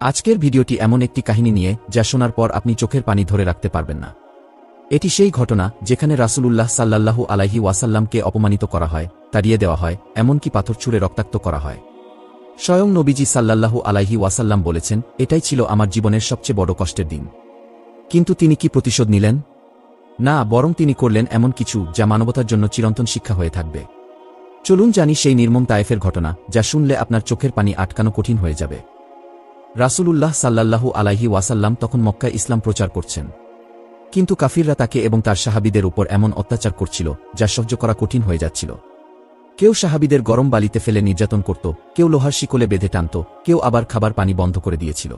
আজকের ভিডিওটি এমন একটি কাহিনী নিয়ে যা শোনার পর আপনি চোখের পানি ধরে রাখতে পারবেন না। এটি সেই ঘটনা যেখানে রাসূলুল্লাহ সাল্লাল্লাহু আলাইহি ওয়াসাল্লামকে অপমানিত করা হয়, তাড়িয়ে দেওয়া হয়, এমনকি পাথর ছুঁড়ে রক্তাক্ত করা হয়। স্বয়ং নবীজি সাল্লাল্লাহু আলাইহি ওয়াসাল্লাম বলেছেন, এটাই ছিল আমার জীবনের সবচেয়ে বড় কষ্টের দিন। কিন্তু তিনি কি প্রতিশোধ নিলেন? না, বরং তিনি করলেন এমন কিছু যা মানবতার জন্য চিরন্তন শিক্ষা হয়ে থাকবে। চলুন জানি সেই নির্মম তায়েফের ঘটনা, যা শুনলে আপনার চোখের পানি আটকানো কঠিন হয়ে যাবে। রাসূলুল্লাহ সাল্লাল্লাহু আলাইহি ওয়াসাল্লাম তখন মক্কায় ইসলাম প্রচার করছেন। কিন্তু কাফিররা তাকে এবং তার সাহাবীদের উপর এমন অত্যাচার করছিল যা সহ্য করা কঠিন হয়ে যাচ্ছিল। কেউ সাহাবীদের গরম বালিতে ফেলে নির্যাতন করত, কেউ লোহার শিকলে বেঁধে টানত, কেউ আবার খাবার পানি বন্ধ করে দিয়েছিল।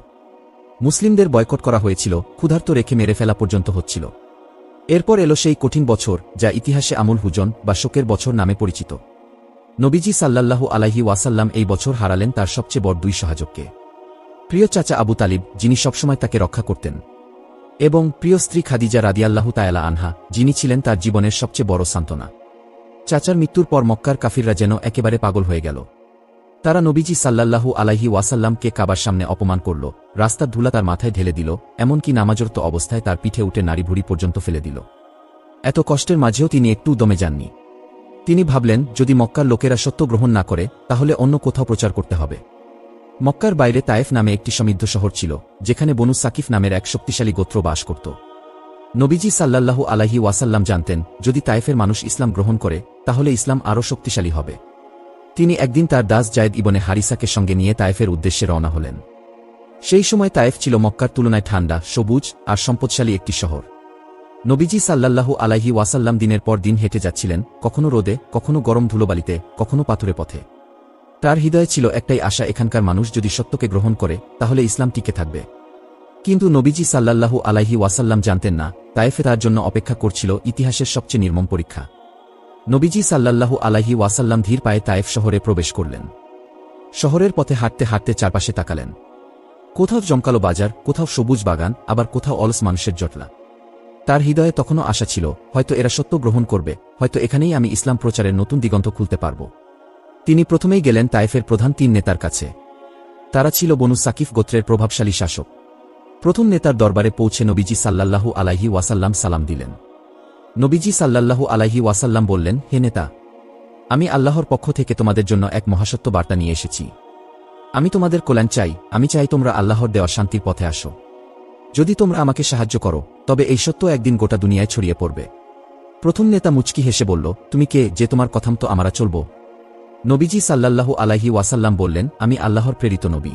মুসলিমদের বয়কট করা হয়েছিল, ক্ষুধার্ত রেখে মেরে ফেলা পর্যন্ত হচ্ছিল। এরপর এলো সেই কঠিন বছর যা ইতিহাসে আমুল হুজন বা শোকের বছর নামে পরিচিত। নবীজি সাল্লাল্লাহু আলাইহি ওয়াসাল্লাম এই বছর হারালেন তার সবচেয়ে বড় দুই সহায়ককে। প্রিয় চাচা আবু তালিব, যিনি সবসময় তাকে রক্ষা করতেন, এবং প্রিয় স্ত্রী খাদিজা রাদিয়াল্লাহু তাআলা আনহা, যিনি ছিলেন তার জীবনের সবচেয়ে বড় সান্ত্বনা। চাচার মৃত্যুর পর মক্কার কাফিররা যেন একেবারে পাগল হয়ে গেল। তারা নবীজি সাল্লাল্লাহু আলাইহি ওয়াসাল্লামকে কাবার সামনে অপমান করল, রাস্তার ধুলা তার মাথায় ঢেলে দিল, এমনকি নামাজরত অবস্থায় তার পিঠে উঠে নাড়িভুড়ি পর্যন্ত ফেলে দিল। এত কষ্টের মাঝেও তিনি একটু দমে যাননি। তিনি ভাবলেন, যদি মক্কার লোকেরা সত্য গ্রহণ না করে, তাহলে অন্য কোথাও প্রচার করতে হবে। মক্কার বাইরে তায়েফ নামে একটি সমৃদ্ধ শহর ছিল, যেখানে বনু সাকিফ নামের এক শক্তিশালী গোত্র বাস করত। নবীজি সাল্লাল্লাহু আলাইহি ওয়াসাল্লাম জানতেন, যদি তায়েফের মানুষ ইসলাম গ্রহণ করে, তাহলে ইসলাম আরও শক্তিশালী হবে। তিনি একদিন তার দাস জায়েদ ইবনে হারিসাকে সঙ্গে নিয়ে তায়েফের উদ্দেশ্যে রওনা হলেন। সেই সময় তায়েফ ছিল মক্কার তুলনায় ঠান্ডা, সবুজ আর সম্পদশালী একটি শহর। নবীজি সাল্লাল্লাহু আলাইহি ওয়াসাল্লাম দিনের পর দিন হেঁটে যাচ্ছিলেন, কখনো রোদে, কখনো গরম ধুলোবালিতে, কখনো পাথুরে পথে। তার হৃদয়ে ছিল একটাই আশা, এখানকার মানুষ যদি সত্যকে গ্রহণ করে, তাহলে ইসলাম টিকে থাকবে। কিন্তু নবীজি সাল্লাল্লাহু আলাইহি ওয়াসাল্লাম জানতেন না, তায়েফে তার জন্য অপেক্ষা করছিল ইতিহাসের সবচেয়ে নির্মম পরীক্ষা। নবীজি সাল্লাল্লাহু আলাইহি ওয়াসাল্লাম ধীর পায়ে তায়েফ শহরে প্রবেশ করলেন। শহরের পথে হাঁটতে হাঁটতে চারপাশে তাকালেন। কোথাও জমকালো বাজার, কোথাও সবুজ বাগান, আবার কোথাও অলস মানুষের জটলা। তার হৃদয়ে তখনও আশা ছিল, হয়তো এরা সত্য গ্রহণ করবে, হয়তো এখানেই আমি ইসলাম প্রচারের নতুন দিগন্ত খুলতে পারব। তিনি প্রথমেই গেলেন তায়েফের প্রধান তিন নেতার কাছে। তারা ছিল বনু সাকিফ গোত্রের প্রভাবশালী শাসক। প্রথম নেতার দরবারে পৌঁছে নবীজি সাল্লাল্লাহু আলাইহি ওয়াসাল্লাম সালাম দিলেন। নবীজি সাল্লাল্লাহু আলাইহি ওয়াসাল্লাম বললেন, হে নেতা, আমি আল্লাহর পক্ষ থেকে তোমাদের জন্য এক মহাসত্য বার্তা নিয়ে এসেছি। আমি তোমাদের কল্যাণ চাই, আমি চাই তোমরা আল্লাহর দেওয়া শান্তির পথে আসো। যদি তোমরা আমাকে সাহায্য করো, তবে এই সত্য একদিন গোটা দুনিয়ায় ছড়িয়ে পড়বে। প্রথম নেতা মুচকি হেসে বলল, তুমি কে যে তোমার কথামতো আমরা চলব? নবীজি সাল্লাল্লাহু আলাইহি ওয়াসাল্লাম বললেন, আমি আল্লাহর প্রেরিত নবী।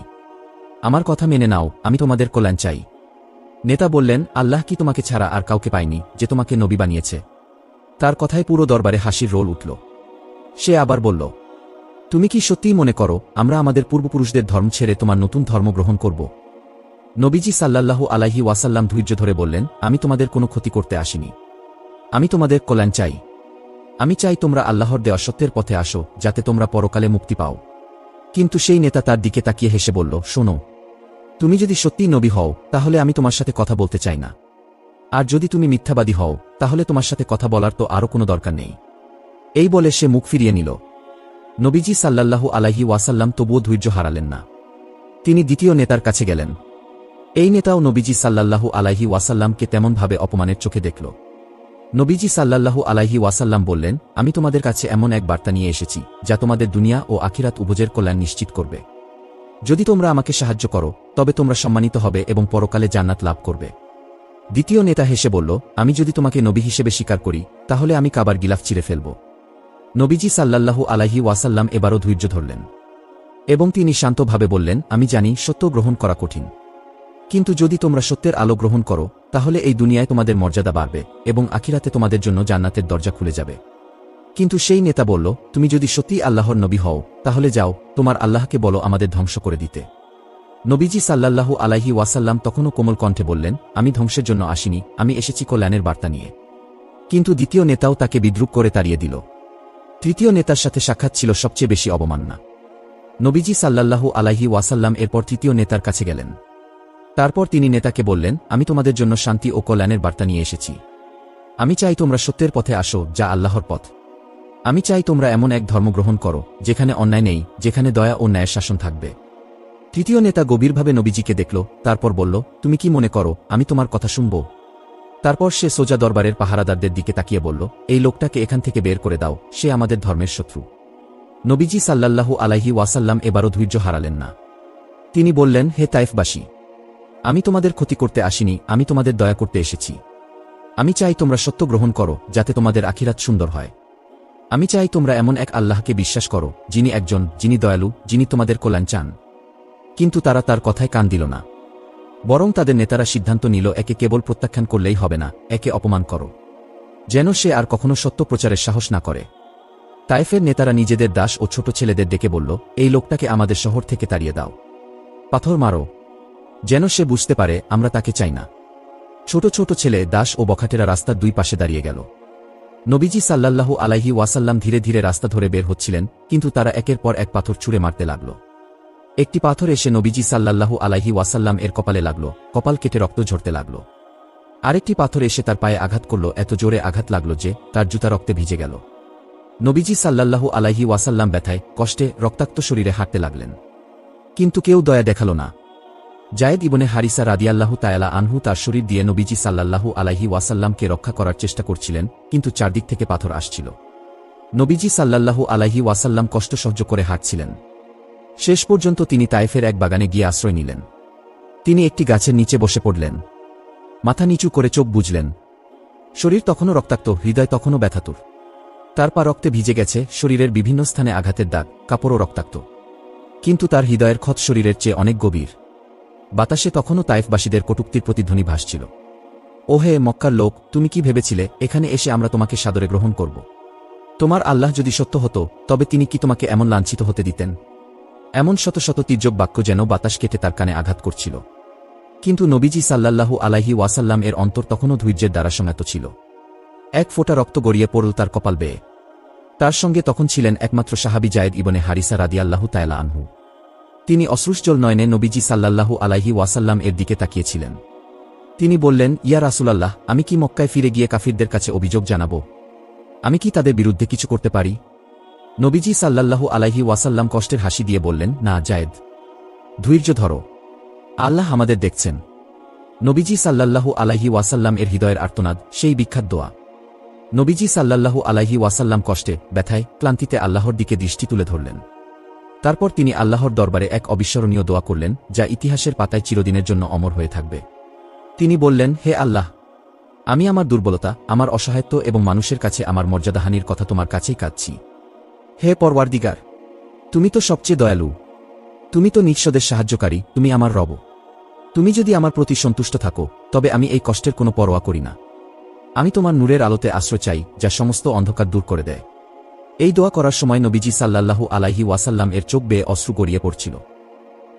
আমার কথা মেনে নাও, আমি তোমাদের কল্যাণ চাই। নেতা বললেন, আল্লাহ কি তোমাকে ছাড়া আর কাউকে পায়নি যে তোমাকে নবী বানিয়েছে? তার কথায় পুরো দরবারে হাসির রোল উঠল। সে আবার বলল, তুমি কি সত্যিই মনে করো আমরা আমাদের পূর্বপুরুষদের ধর্ম ছেড়ে তোমার নতুন ধর্ম গ্রহণ করব? নবীজি সাল্লাল্লাহু আলাইহি ওয়াসাল্লাম ধৈর্য ধরে বললেন, আমি তোমাদের কোনো ক্ষতি করতে আসিনি। আমি তোমাদের কল্যাণ চাই। আমি চাই তোমরা আল্লাহর দেওয়া সত্যের পথে আসো, যাতে তোমরা পরকালে মুক্তি পাও। কিন্তু সেই নেতা তার দিকে তাকিয়ে হেসে বলল, শোনো, তুমি যদি সত্যিই নবী হও, তাহলে আমি তোমার সাথে কথা বলতে চাই না। আর যদি তুমি মিথ্যাবাদী হও, তাহলে তোমার সাথে কথা বলার তো আরও কোনো দরকার নেই। এই বলে সে মুখ ফিরিয়ে নিল। নবীজি সাল্লাল্লাহু আলাইহি ওয়াসাল্লাম তবুও ধৈর্য হারালেন না। তিনি দ্বিতীয় নেতার কাছে গেলেন। এই নেতাও নবীজি সাল্লাল্লাহু আলাইহি ওয়াসাল্লামকে তেমনভাবে অপমানের চোখে দেখল। নবীজি সাল্লাল্লাহু আলাইহি ওয়াসাল্লাম বললেন, আমি তোমাদের কাছে এমন এক বার্তা নিয়ে এসেছি, যা তোমাদের দুনিয়া ও আখিরাত উভয়ের কল্যাণ নিশ্চিত করবে। যদি তোমরা আমাকে সাহায্য করো, তবে তোমরা সম্মানিত হবে এবং পরকালে জান্নাত লাভ করবে। দ্বিতীয় নেতা হেসে বলল, আমি যদি তোমাকে নবী হিসেবে স্বীকার করি, তাহলে আমি কাবার গিলাফ চিরে ফেলব। নবীজি সাল্লাল্লাহু আলাইহি ওয়াসাল্লাম এবারও ধৈর্য ধরলেন এবং তিনি শান্তভাবে বললেন, আমি জানি সত্য গ্রহণ করা কঠিন, কিন্তু যদি তোমরা সত্যের আলো গ্রহণ করো, তাহলে এই দুনিয়ায় তোমাদের মর্যাদা বাড়বে এবং আখিরাতে তোমাদের জন্য জান্নাতের দরজা খুলে যাবে। কিন্তু সেই নেতা বলল, তুমি যদি সত্যিই আল্লাহর নবী হও, তাহলে যাও, তোমার আল্লাহকে বলো আমাদের ধ্বংস করে দিতে। নবীজি সাল্লাল্লাহু আলাইহি ওয়াসাল্লাম তখনও কোমল কণ্ঠে বললেন, আমি ধ্বংসের জন্য আসিনি, আমি এসেছি কল্যাণের বার্তা নিয়ে। কিন্তু দ্বিতীয় নেতাও তাকে বিদ্রূপ করে তাড়িয়ে দিল। তৃতীয় নেতার সাথে সাক্ষাৎ ছিল সবচেয়ে বেশি অবমাননা। নবীজি সাল্লাল্লাহু আলাইহি ওয়াসাল্লাম এরপর তৃতীয় নেতার কাছে গেলেন। তারপর তিনি নেতাকে বললেন, আমি তোমাদের জন্য শান্তি ও কল্যাণের বার্তা নিয়ে এসেছি। আমি চাই তোমরা সত্যের পথে আসো, যা আল্লাহর পথ। আমি চাই তোমরা এমন এক ধর্ম গ্রহণ করো, যেখানে অন্যায় নেই, যেখানে দয়া ও ন্যায়ের শাসন থাকবে। তৃতীয় নেতা গভীরভাবে নবীজিকে দেখল, তারপর বলল, তুমি কি মনে করো আমি তোমার কথা শুনব? তারপর সে সোজা দরবারের পাহারাদারদের দিকে তাকিয়ে বলল, এই লোকটাকে এখান থেকে বের করে দাও, সে আমাদের ধর্মের শত্রু। নবীজি সাল্লাল্লাহু আলাইহি ওয়াসাল্লাম এবারও ধৈর্য হারালেন না। তিনি বললেন, হে তায়েফবাসী, আমি তোমাদের ক্ষতি করতে আসিনি, আমি তোমাদের দয়া করতে এসেছি। আমি চাই তোমরা সত্য গ্রহণ করো, যাতে তোমাদের আখিরাত সুন্দর হয়। আমি চাই তোমরা এমন এক আল্লাহকে বিশ্বাস করো, যিনি একজন, যিনি দয়ালু, যিনি তোমাদের কল্যাণ চান। কিন্তু তারা তার কথায় কান দিল না। বরং তাদের নেতারা সিদ্ধান্ত নিল, একে কেবল প্রত্যাখ্যান করলেই হবে না, একে অপমান করো, যেন সে আর কখনো সত্য প্রচারের সাহস না করে। তায়েফের নেতারা নিজেদের দাস ও ছোট ছেলেদের ডেকে বলল, এই লোকটাকে আমাদের শহর থেকে তাড়িয়ে দাও, পাথর মারো, যেন সে বুঝতে পারে আমরা তাকে চাই না। ছোট ছোট ছেলে, দাস ও বখাটেরা রাস্তার দুই পাশে দাঁড়িয়ে গেল। নবীজি সাল্লাল্লাহু আলাইহি ওয়াসাল্লাম ধীরে ধীরে রাস্তা ধরে বের হচ্ছিলেন, কিন্তু তারা একের পর এক পাথর ছুঁড়ে মারতে লাগল। একটি পাথর এসে নবীজি সাল্লাল্লাহু আলাইহি ওয়াসাল্লাম এর কপালে লাগল, কপাল কেটে রক্ত ঝরতে লাগল। আরেকটি পাথর এসে তার পায়ে আঘাত করল, এত জোরে আঘাত লাগল যে তার জুতা রক্তে ভিজে গেল। নবীজি সাল্লাল্লাহু আলাইহি ওয়াসাল্লাম ব্যথায়, কষ্টে, রক্তাক্ত শরীরে হাঁটতে লাগলেন। কিন্তু কেউ দয়া দেখাল না। জায়েদ ইবনে হারিসা রাদিয়াল্লাহু তাআলা আনহু তার শরীর দিয়ে নবীজি সাল্লাল্লাহু আলাইহি ওয়াসাল্লামকে রক্ষা করার চেষ্টা করছিলেন, কিন্তু চারদিক থেকে পাথর আসছিল। নবীজি সাল্লাল্লাহু আলাইহি ওয়াসাল্লাম কষ্ট সহ্য করে হাঁটছিলেন। শেষ পর্যন্ত তিনি তায়েফের এক বাগানে গিয়ে আশ্রয় নিলেন। তিনি একটি গাছের নিচে বসে পড়লেন। মাথা নিচু করে চোখ বুজলেন। শরীর তখনও রক্তাক্ত, হৃদয় তখনও ব্যথাতুর। তার পা রক্তে ভিজে গেছে, শরীরের বিভিন্ন স্থানে আঘাতের দাগ, কাপড়ও রক্তাক্ত। কিন্তু তার হৃদয়ের ক্ষত শরীরের চেয়ে অনেক গভীর। বাতাসে তখনও তায়েফবাসীদের কটূক্তির প্রতিধ্বনি ভাসছিল। ওহে মক্কার লোক, তুমি কি ভেবেছিলে এখানে এসে আমরা তোমাকে সাদরে গ্রহণ করব? তোমার আল্লাহ যদি সত্য হতো, তবে তিনি কি তোমাকে এমন লাঞ্ছিত হতে দিতেন? এমন শত শত তির্যক বাক্য যেন বাতাস কেটে তার কানে আঘাত করছিল। কিন্তু নবীজি সাল্লাল্লাহু আলাইহি ওয়াসাল্লাম এর অন্তর তখনও ধৈর্যের দ্বারা সঙ্গাত ছিল। এক ফোঁটা রক্ত গড়িয়ে পড়ল তার কপাল বেয়ে। তার সঙ্গে তখন ছিলেন একমাত্র সাহাবী জায়েদ ইবনে হারিসা রাদিয়াল্লাহু তাআলা আনহু। তিনি অশ্রুসজল নয়নে নবীজি সাল্লাল্লাহু আলাইহি ওয়াসাল্লাম এর দিকে তাকিয়েছিলেন। তিনি বললেন, ইয়া রাসূলাল্লাহ, আমি কি মক্কায় ফিরে গিয়ে কাফিরদের কাছে অভিযোগ জানাব? আমি কি তাদের বিরুদ্ধে কিছু করতে পারি? নবীজি সাল্লাল্লাহু আলাইহি ওয়াসাল্লাম কষ্টের হাসি দিয়ে বললেন, না জায়েদ, ধৈর্য ধরো, আল্লাহ আমাদের দেখছেন। নবীজি সাল্লাল্লাহু আলাইহি ওয়াসাল্লাম এর হৃদয়ের আর্তনাদ, সেই বিখ্যাত দোয়া। নবীজি সাল্লাল্লাহু আলাইহি ওয়াসাল্লাম কষ্টে, ব্যথায়, ক্লান্তিতে আল্লাহর দিকে দৃষ্টি তুলে ধরলেন। তারপর তিনি আল্লাহর দরবারে এক অবিস্মরণীয় দোয়া করলেন, যা ইতিহাসের পাতায় চিরদিনের জন্য অমর হয়ে থাকবে। তিনি বললেন, হে আল্লাহ, আমি আমার দুর্বলতা, আমার অসহায়ত্ব এবং মানুষের কাছে আমার মর্যাদাহানির কথা তোমার কাছেই কাঁদছি। হে পরওয়ারদিগার, তুমি তো সবচেয়ে দয়ালু, তুমি তো নিঃস্বদের সাহায্যকারী, তুমি আমার রব। তুমি যদি আমার প্রতি সন্তুষ্ট থাকো, তবে আমি এই কষ্টের কোনো পরোয়া করি না। আমি তোমার নূরের আলোতে আশ্রয় চাই, যা সমস্ত অন্ধকার দূর করে দেয়। এই দোয়া করার সময় নবীজি সাল্লাল্লাহু আলাইহি ওয়াসাল্লাম এর চোখ বেয়ে অশ্রু গড়িয়ে পড়ছিল।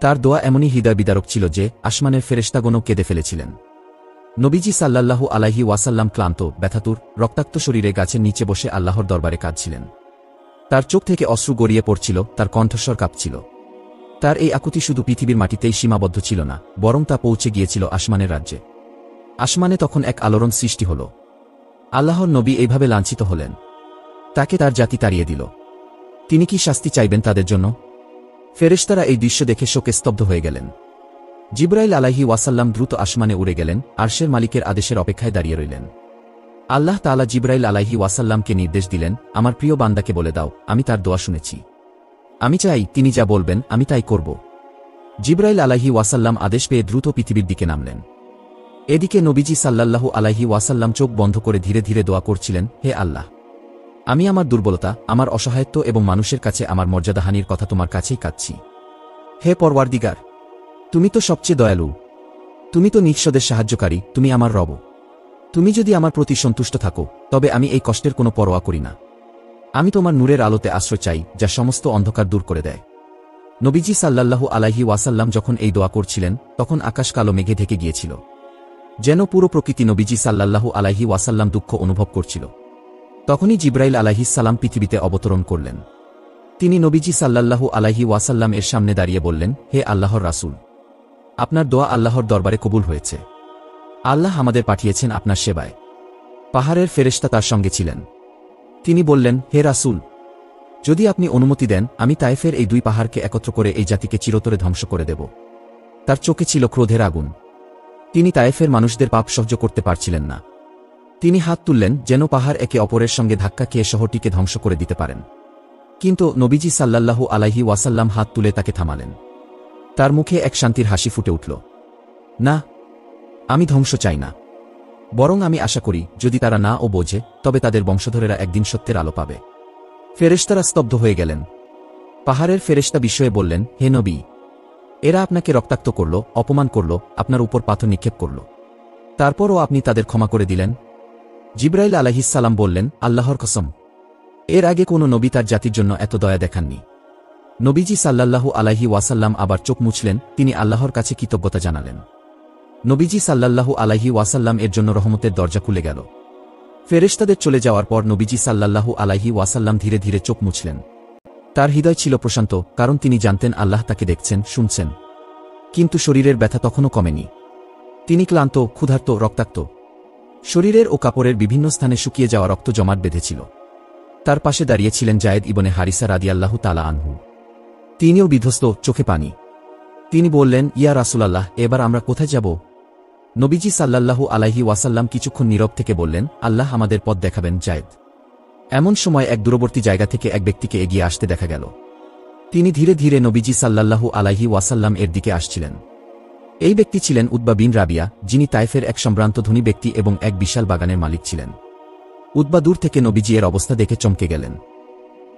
তার দোয়া এমনই হৃদয় বিদারক ছিল যে আসমানের ফেরেশতাগণও কেঁদে ফেলেছিলেন। নবীজি সাল্লাল্লাহু আলাইহি ওয়াসাল্লাম ক্লান্ত, ব্যথাতুর, রক্তাক্ত শরীরে গাছের নিচে বসে আল্লাহর দরবারে কাঁদছিলেন। তার চোখ থেকে অশ্রু গড়িয়ে পড়ছিল, তার কণ্ঠস্বর কাঁপছিল। তার এই আকুতি শুধু পৃথিবীর মাটিতেই সীমাবদ্ধ ছিল না, বরং তা পৌঁছে গিয়েছিল আসমানের রাজ্যে। আসমানে তখন এক আলোড়ন সৃষ্টি হল। আল্লাহর নবী এইভাবে লাঞ্ছিত হলেন। তাকে তার জাতি তাড়িয়ে দিল। তিনি কি শাস্তি চাইবেন তাদের জন্য? ফেরেশতারা এই দৃশ্য দেখে শোকে স্তব্ধ হয়ে গেলেন। জিবরাইল আলাইহি ওয়াসাল্লাম দ্রুত আসমানে উড়ে গেলেন, আরশের মালিকের আদেশের অপেক্ষায় দাঁড়িয়ে রইলেন। আল্লাহ তাআলা জিবরাইল আলাইহি ওয়াসাল্লামকে নির্দেশ দিলেন, আমার প্রিয় বান্দাকে বলে দাও, আমি তার দোয়া শুনেছি। আমি চাই তিনি যা বলবেন আমি তাই করব। জিবরাইল আলাইহি ওয়াসাল্লাম আদেশ পেয়ে দ্রুত পৃথিবীর দিকে নামলেন। এদিকে নবীজি সাল্লাল্লাহু আলাইহি ওয়াসাল্লাম চোখ বন্ধ করে ধীরে ধীরে দোয়া করছিলেন, হে আল্লাহ, আমি আমার দুর্বলতা, আমার অসহায়ত্ব এবং মানুষের কাছে আমার মর্যাদাহানির কথা তোমার কাছেই কাঁদছি। হে পরওয়ারদিগার, তুমি তো সবচেয়ে দয়ালু, তুমি তো নিঃস্বদের সাহায্যকারী, তুমি আমার রব। তুমি যদি আমার প্রতি সন্তুষ্ট থাকো, তবে আমি এই কষ্টের কোনো পরোয়া করি না। আমি তোমার নূরের আলোতে আশ্রয় চাই, যা সমস্ত অন্ধকার দূর করে দেয়। নবীজি সাল্লাল্লাহু আলাইহি ওয়াসাল্লাম যখন এই দোয়া করছিলেন, তখন আকাশ কালো মেঘে ঢেকে গিয়েছিল। যেন পুরো প্রকৃতি নবীজি সাল্লাল্লাহু আলাইহি ওয়াসাল্লাম দুঃখ অনুভব করছিল। তখনই জিবরাইল আলাইহিস সালাম পৃথিবীতে অবতরণ করলেন। তিনি নবীজি সাল্লাল্লাহু আলাইহি ওয়াসাল্লাম এর সামনে দাঁড়িয়ে বললেন, হে আল্লাহর রাসূল, আপনার দোয়া আল্লাহর দরবারে কবুল হয়েছে। আল্লাহ আমাদের পাঠিয়েছেন আপনার সেবায়। পাহাড়ের ফেরেশতা তার সঙ্গে ছিলেন। তিনি বললেন, হে রাসূল, যদি আপনি অনুমতি দেন আমি তায়েফের এই দুই পাহাড়কে একত্র করে এই জাতিকে চিরতরে ধ্বংস করে দেব। তার চোখে ছিল ক্রোধের আগুন। তিনি তায়েফের মানুষদের পাপ সহ্য করতে পারছিলেন না। তিনি হাত তুললেন যেন পাহাড় একে অপরের সঙ্গে ধাক্কা খেয়ে শহরটিকে ধ্বংস করে দিতে পারেন। কিন্তু নবীজি সাল্লাল্লাহু আলাইহি ওয়াসাল্লাম হাত তুলে তাকে থামালেন। তার মুখে এক শান্তির হাসি ফুটে উঠল। না, আমি ধ্বংস চাই না, বরং আমি আশা করি যদি তারা না ও বোঝে তবে তাদের বংশধরেরা একদিন সত্যের আলো পাবে। ফেরেশতারা স্তব্ধ হয়ে গেলেন। পাহাড়ের ফেরেশতা বিস্ময়ে বললেন, হে নবী, এরা আপনাকে রক্তাক্ত করল, অপমান করল, আপনার উপর পাথর নিক্ষেপ করল, তারপরও আপনি তাদের ক্ষমা করে দিলেন। জিবরাইল আলাইহিসসালাম বললেন, আল্লাহর কসম, এর আগে কোনো নবী তার জাতির জন্য এত দয়া দেখাননি। নবীজি সাল্লাল্লাহু আলাইহি ওয়াসাল্লাম আবার চোখ মুছলেন, তিনি আল্লাহর কাছে কৃতজ্ঞতা জানালেন। নবীজি সাল্লাল্লাহু আলাইহি ওয়াসাল্লাম এর জন্য রহমতের দরজা খুলে গেল। ফেরেশতাদের চলে যাওয়ার পর নবীজি সাল্লাল্লাহু আলাইহি ওয়াসাল্লাম ধীরে ধীরে চোখ মুছলেন। তার হৃদয় ছিল প্রশান্ত, কারণ তিনি জানতেন আল্লাহ তাকে দেখছেন, শুনছেন। কিন্তু শরীরের ব্যথা তখনও কমেনি। তিনি ক্লান্ত, ক্ষুধার্ত, রক্তাক্ত। শরীরের ও কাপড়ের বিভিন্ন স্থানে শুকিয়ে যাওয়া রক্ত জমাট বেঁধেছিল। তার পাশে দাঁড়িয়েছিলেন যায়েদ ইবনে হারিসা রাদিয়াল্লাহু তাআলা আনহু। তিনিও বিধ্বস্ত, চোখে পানি। তিনি বললেন, ইয়া রাসূলাল্লাহ, এবার আমরা কোথায় যাব? নবীজি সাল্লাল্লাহু আলাইহি ওয়াসাল্লাম কিছুক্ষণ নীরব থেকে বললেন, আল্লাহ আমাদের পথ দেখাবেন যায়েদ। এমন সময় এক দূরবর্তী জায়গা থেকে এক ব্যক্তিকে এগিয়ে আসতে দেখা গেল। তিনি ধীরে ধীরে নবীজি সাল্লাল্লাহু আলাইহি ওয়াসাল্লাম এর দিকে আসছিলেন। এই ব্যক্তি ছিলেন উতবা বিন রাবিয়া, যিনি তায়েফের এক সম্ভ্রান্ত ধনী ব্যক্তি এবং এক বিশাল বাগানের মালিক ছিলেন। উতবা দূর থেকে নবীজি এর অবস্থা দেখে চমকে গেলেন।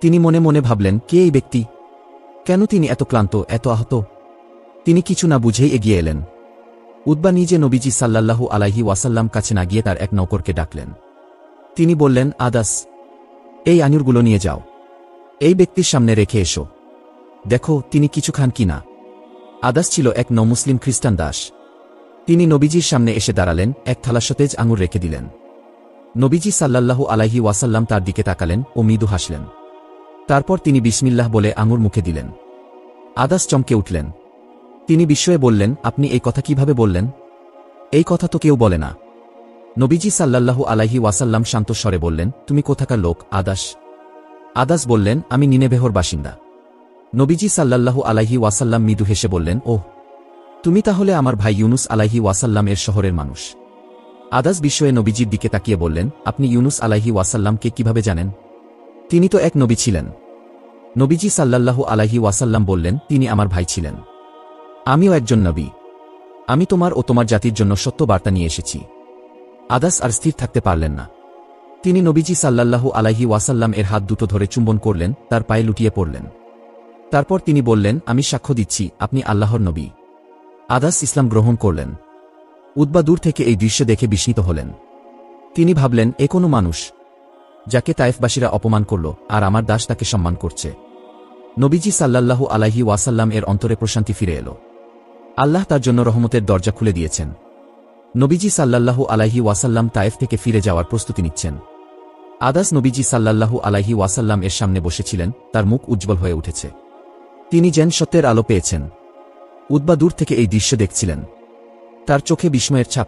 তিনি মনে মনে ভাবলেন, কে এই ব্যক্তি? কেন তিনি এত ক্লান্ত, এত আহত? তিনি কিছু না বুঝেই এগিয়ে এলেন। উতবা নিজে নবীজি সাল্লাল্লাহু আলাইহি ওয়াসাল্লাম কাছে না গিয়ে তার এক নৌকরকে ডাকলেন। তিনি বললেন, আদাস, এই আঙুরগুলো নিয়ে যাও, এই ব্যক্তির সামনে রেখে এসো, দেখো তিনি কিছু খান কি না। আদাস ছিল এক নমুসলিম খ্রিস্টান দাস। তিনি নবীজির সামনে এসে দাঁড়ালেন, এক থালা সতেজ আঙুর রেখে দিলেন। নবীজি সাল্লাল্লাহু আলাইহি ওয়াসাল্লাম তার দিকে তাকালেন ও মৃদু হাসলেন। তারপর তিনি বিসমিল্লাহ বলে আঙুর মুখে দিলেন। আদাস চমকে উঠলেন। তিনি বিস্ময়ে বললেন, আপনি এই কথা কিভাবে বললেন? এই কথা তো কেউ বলে না। নবীজি সাল্লাল্লাহু আলাইহি ওয়াসাল্লাম শান্ত স্বরে বললেন, তুমি কোথাকার লোক আদাস? আদাস বললেন, আমি নিনেভেহর বাসিন্দা। নবীজি সাল্লাল্লাহু আলাইহি ওয়াসাল্লাম মৃদু হেসে বললেন, ওহ, তুমি তাহলে আমার ভাই ইউনুস আলাইহি ওয়াসাল্লাম এর শহরের মানুষ। আদাস বিস্ময়ে নবীজির দিকে তাকিয়ে বললেন, আপনি ইউনুস আলাইহি ওয়াসাল্লামকে কিভাবে জানেন? তিনি তো এক নবী ছিলেন। নবীজি সাল্লাল্লাহু আলাইহি ওয়াসাল্লাম বললেন, তিনি আমার ভাই ছিলেন। আমিও একজন নবী। আমি তোমার ও তোমার জাতির জন্য সত্য বার্তা নিয়ে এসেছি। আদাস আর স্থির থাকতে পারলেন না। তিনি নবীজি সাল্লাল্লাহু আলাইহি ওয়াসাল্লাম এর হাত দুটো ধরে চুম্বন করলেন, তার পায়ে লুটিয়ে পড়লেন। তারপর তিনি বললেন, আমি সাক্ষ্য দিচ্ছি আপনি আল্লাহর নবী। আদাস ইসলাম গ্রহণ করলেন। উতবা দূর থেকে এই দৃশ্য দেখে বিস্মিত হলেন। তিনি ভাবলেন, এ কোনো মানুষ যাকে তায়েফবাসীরা অপমান করল, আর আমার দাস তাকে সম্মান করছে। নবীজি সাল্লাল্লাহু আলাইহি ওয়াসাল্লাম এর অন্তরে প্রশান্তি ফিরে এল। আল্লাহ তার জন্য রহমতের দরজা খুলে দিয়েছেন। নবীজি সাল্লাল্লাহু আলাইহি ওয়াসাল্লাম তায়েফ থেকে ফিরে যাওয়ার প্রস্তুতি নিচ্ছেন। আদাস নবীজি সাল্লাল্লাহু আলাইহি ওয়াসাল্লাম এর সামনে বসেছিলেন, তার মুখ উজ্জ্বল হয়ে উঠেছে। তিনি যেন সত্যের আলো পেয়েছেন। উতবা দূর থেকে এই দৃশ্য দেখছিলেন। তার চোখে বিস্ময়ের ছাপ।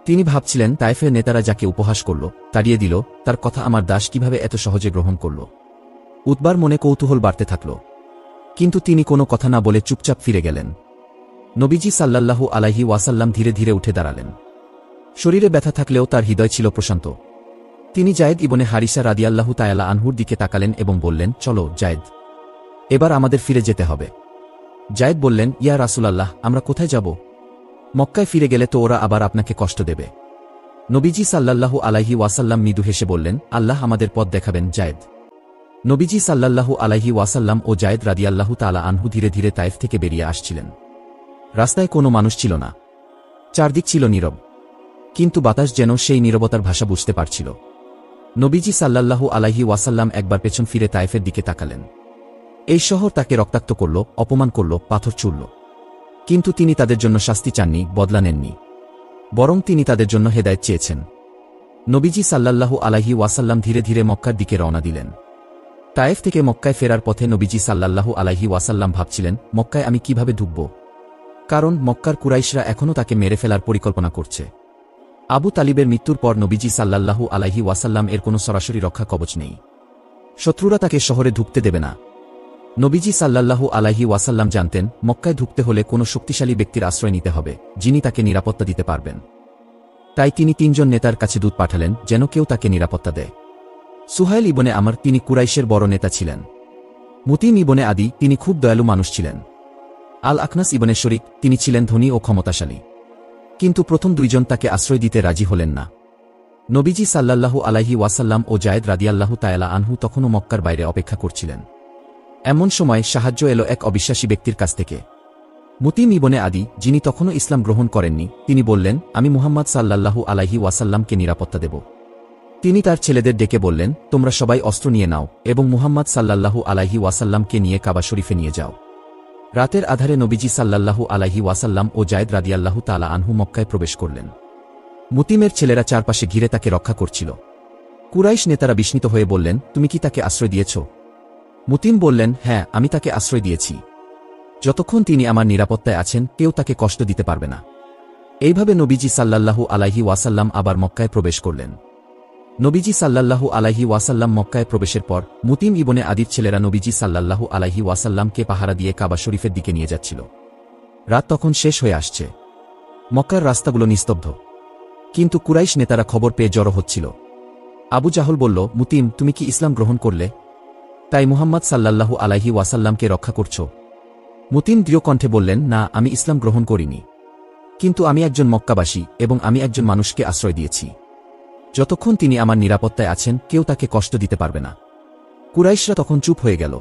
তিনি ভাবছিলেন, তায়েফের নেতারা যাকে উপহাস করল, তাড়িয়ে দিল, তার কথা আমার দাস কিভাবে এত সহজে গ্রহণ করল। উতবার মনে কৌতূহল বাড়তে থাকল। কিন্তু তিনি কোনো কথা না বলে চুপচাপ ফিরে গেলেন। নবীজি সাল্লাল্লাহু আলাইহি ওয়াসাল্লাম ধীরে ধীরে উঠে দাঁড়ালেন। শরীরে ব্যথা থাকলেও তার হৃদয় ছিল প্রশান্ত। তিনি যায়েদ ইবনে হারিসা রাদিয়াল্লাহু তাআলা আনহুর দিকে তাকালেন এবং বললেন, চলো যায়েদ, এবার আমাদের ফিরে যেতে হবে। যায়েদ বললেন, ইয়া রাসূলাল্লাহ, আমরা কোথায় যাব? মক্কায় ফিরে গেলে তো ওরা আবার আপনাকে কষ্ট দেবে। নবীজি সাল্লাল্লাহু আলাইহি ওয়াসাল্লাম মৃদু হেসে বললেন, আল্লাহ আমাদের পথ দেখাবেন যায়েদ। নবীজি সাল্লাল্লাহু আলাইহি ওয়াসাল্লাম ও যায়েদ রাদিয়াল্লাহু তাআলা আনহু ধীরে ধীরে তায়েফ থেকে বেরিয়ে আসছিলেন। রাস্তায় কোনো মানুষ ছিল না। চারদিক ছিল নীরব। কিন্তু বাতাস যেন সেই নীরবতার ভাষা বুঝতে পারছিল। নবীজি সাল্লাল্লাহু আলাইহি ওয়াসাল্লাম একবার পেছন ফিরে তায়েফের দিকে তাকালেন। এই শহর তাকে রক্তাক্ত করল, অপমান করল, পাথর ছুড়ল। কিন্তু তিনি তাদের জন্য শাস্তি চাননি, বদলা নেননি। বরং তিনি তাদের জন্য হেদায়েত চেয়েছেন। নবীজি সাল্লাল্লাহু আলাইহি ওয়াসাল্লাম ধীরে ধীরে মক্কার দিকে রওনা দিলেন। তায়েফ থেকে মক্কায় ফেরার পথে নবীজি সাল্লাল্লাহু আলাইহি ওয়াসাল্লাম ভাবছিলেন, মক্কায় আমি কিভাবে ঢুকব? কারণ মক্কার কুরাইশরা এখনও তাকে মেরে ফেলার পরিকল্পনা করছে। আবু তালিবের মৃত্যুর পর নবীজি সাল্লাল্লাহু আলাইহি ওয়াসাল্লাম এর কোনো সরাসরি রক্ষা কবচ নেই। শত্রুরা তাকে শহরে ঢুকতে দেবে না। নবীজি সাল্লাল্লাহু আলাইহি ওয়াসাল্লাম জানতেন মক্কায় ঢুকতে হলে কোনো শক্তিশালী ব্যক্তির আশ্রয় নিতে হবে, যিনি তাকে নিরাপত্তা দিতে পারবেন। তাই তিনি 3 জন নেতার কাছে দূত পাঠালেন যেন কেউ তাকে নিরাপত্তা দেয়। সুহাইল ইবনে আমর, তিনি কুরাইশের বড় নেতা ছিলেন। মুতিম ইবনে আদি, তিনি খুব দয়ালু মানুষ ছিলেন। আল আকনাস ইবনে শরিক, তিনি ছিলেন ধনী ও ক্ষমতাশালী। কিন্তু প্রথম 2 জন তাকে আশ্রয় দিতে রাজি হলেন না। নবীজি সাল্লাল্লাহু আলাইহি ওয়াসাল্লাম ও জায়েদ রাদিয়াল্লাহু তাআলা আনহু তখনও মক্কার বাইরে অপেক্ষা করছিলেন। এমন সময় সাহায্য এলো এক অবিশ্বাসী ব্যক্তির কাছ থেকে। মুতিম ইবনে আদি, যিনি তখনও ইসলাম গ্রহণ করেননি, তিনি বললেন, আমি মুহাম্মদ সাল্লাল্লাহু আলাইহি ওয়াসাল্লামকে নিরাপত্তা দেব। তিনি তার ছেলেদের ডেকে বললেন, তোমরা সবাই অস্ত্র নিয়ে নাও এবং মুহাম্মদ সাল্লাল্লাহু আলাইহি ওয়াসাল্লামকে নিয়ে কাবা শরীফে নিয়ে যাও। রাতের আধারে নবীজি সাল্লাল্লাহু আলাইহি ওয়াসাল্লাম ও জায়েদ রাদিয়াল্লাহু তাআলা আনহু মক্কায় প্রবেশ করলেন। মুতিমের ছেলেরা চারপাশে ঘিরে তাকে রক্ষা করছিল। কুরাইশ নেতারা বিস্মিত হয়ে বললেন, তুমি কি তাকে আশ্রয় দিয়েছ? মুতিম বললেন, হ্যাঁ, আমি তাকে আশ্রয় দিয়েছি। যতক্ষণ তিনি আমার নিরাপত্তায় আছেন কেউ তাকে কষ্ট দিতে পারবে না। এইভাবে নবীজি সাল্লাল্লাহু আলাইহি ওয়াসাল্লাম আবার মক্কায় প্রবেশ করলেন। নবীজি সাল্লাল্লাহু আলাইহি ওয়াসাল্লাম মক্কায় প্রবেশের পর মুতিম ইবনে আদির ছেলেরা নবীজি সাল্লাল্লাহু আলাইহি ওয়াসাল্লামকে পাহারা দিয়ে কাবা শরীফের দিকে নিয়ে যাচ্ছিল। রাত তখন শেষ হয়ে আসছে। মক্কার রাস্তাগুলো নিস্তব্ধ। কিন্তু কুরাইশ নেতারা খবর পেয়ে জড়ো হচ্ছিল। আবু জাহল বলল, মুতিম, তুমি কি ইসলাম গ্রহণ করলে? তাই মুহাম্মদ সাল্লাল্লাহু আলাইহি ওয়াসাল্লামকে রক্ষা করছ? মুতিম দৃঢ় কণ্ঠে বললেন, না, আমি ইসলাম গ্রহণ করিনি। কিন্তু আমি একজন মক্কাবাসী এবং আমি একজন মানুষকে আশ্রয় দিয়েছি। যতক্ষণ তিনি আমার নিরাপত্তায় আছেন কেউ তাকে কষ্ট দিতে পারবে না। কুরাইশরা তখন চুপ হয়ে গেল,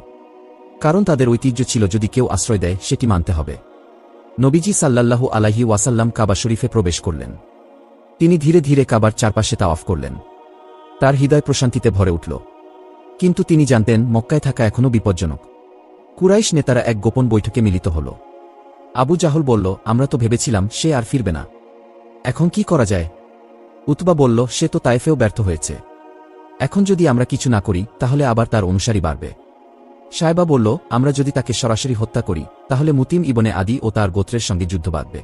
কারণ তাদের ঐতিহ্য ছিল যদি কেউ আশ্রয় দেয় সেটি মানতে হবে। নবীজি সাল্লাল্লাহু আলাইহি ওয়াসাল্লাম কাবা শরীফে প্রবেশ করলেন। তিনি ধীরে ধীরে কাবার চারপাশে তাওয়াফ করলেন। তার হৃদয় প্রশান্তিতে ভরে উঠল। কিন্তু তিনি জানতেন মক্কায় থাকা এখনও বিপজ্জনক। কুরাইশ নেতারা এক গোপন বৈঠকে মিলিত হল। আবু জাহল বলল, আমরা তো ভেবেছিলাম সে আর ফিরবে না। এখন কি করা যায়? উতবা বলল, সে তো তায়েফেও ব্যর্থ হয়েছে। এখন যদি আমরা কিছু না করি তাহলে আবার তার অনুসারী বাড়বে। সায়বা বলল, আমরা যদি তাকে সরাসরি হত্যা করি তাহলে মুতিম ইবনে আদি ও তার গোত্রের সঙ্গে যুদ্ধ বাঁধবে।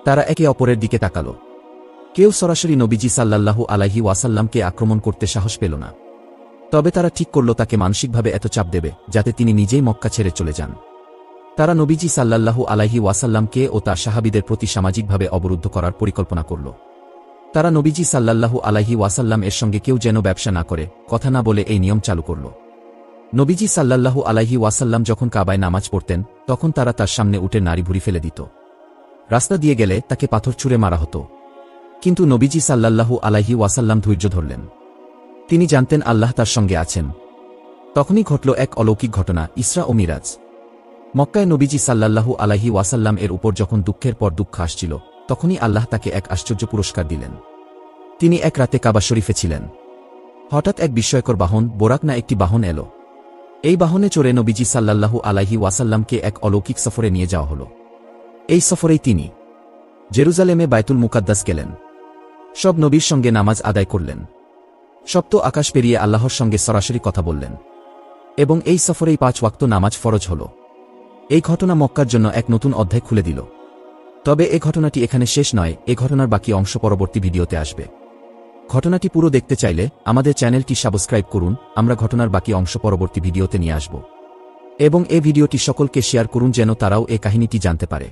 তারা একে অপরের দিকে তাকাল। কেউ সরাসরি নবীজি সাল্লাল্লাহু আলাইহি ওয়াসাল্লামকে আক্রমণ করতে সাহস পেল না। তবে তারা ঠিক করল তাকে মানসিকভাবে এত চাপ দেবে যাতে তিনি নিজেই মক্কা ছেড়ে চলে যান। তারা নবীজি সাল্লাল্লাহু আলাইহি ওয়াসাল্লামকে ও তার সাহাবীদের প্রতি সামাজিকভাবে অবরুদ্ধ করার পরিকল্পনা করল। তারা নবীজি সাল্লাল্লাহু আলাইহি ওয়াসাল্লাম এর সঙ্গে কেউ যেন ব্যবসা না করে, কথা না বলে এই নিয়ম চালু করল। নবীজি সাল্লাল্লাহু আলাইহি ওয়াসাল্লাম যখন কাবায় নামাজ পড়তেন তখন তারা তার সামনে উঠে নাড়ি ভুড়ি ফেলে দিত। রাস্তা দিয়ে গেলে তাকে পাথর ছুঁড়ে মারা হতো। কিন্তু নবীজি সাল্লাল্লাহু আলাইহি ওয়াসাল্লাম ধৈর্য ধরলেন। তিনি জানতেন আল্লাহ তার সঙ্গে আছেন। তখনই ঘটল এক অলৌকিক ঘটনা, ইসরা ও মিরাজ। মক্কায় নবীজি সাল্লাল্লাহু আলাইহি ওয়াসাল্লাম এর উপর যখন দুঃখের পর দুঃখ আসছিল তখনই আল্লাহ তাকে এক আশ্চর্য পুরস্কার দিলেন। তিনি এক রাতে কাবা শরীফে ছিলেন। হঠাৎ এক বিস্ময়কর বাহন, বোরাক না একটি বাহন এলো। এই বাহনে চড়ে নবীজি সাল্লাল্লাহু আলাইহি ওয়াসাল্লামকে এক অলৌকিক সফরে নিয়ে যাওয়া হল। এই সফরেই তিনি জেরুজালেমে বায়তুল মুকাদ্দাস গেলেন। সব নবীর সঙ্গে নামাজ আদায় করলেন। সপ্ত আকাশ পেরিয়ে আল্লাহর সঙ্গে সরাসরি কথা বললেন। এবং এই সফরেই 5 ওয়াক্ত নামাজ ফরজ হল। এই ঘটনা মক্কার জন্য এক নতুন অধ্যায় খুলে দিল। তবে এ ঘটনাটি এখানে শেষ নয়, এ ঘটনার বাকি অংশ পরবর্তী ভিডিওতে আসবে। ঘটনাটি পুরো দেখতে চাইলে আমাদের চ্যানেলটি সাবস্ক্রাইব করুন। আমরা ঘটনার বাকি অংশ পরবর্তী ভিডিওতে নিয়ে আসব। এবং এই ভিডিওটি সকলকে শেয়ার করুন যেন তারাও এই কাহিনীটি জানতে পারে।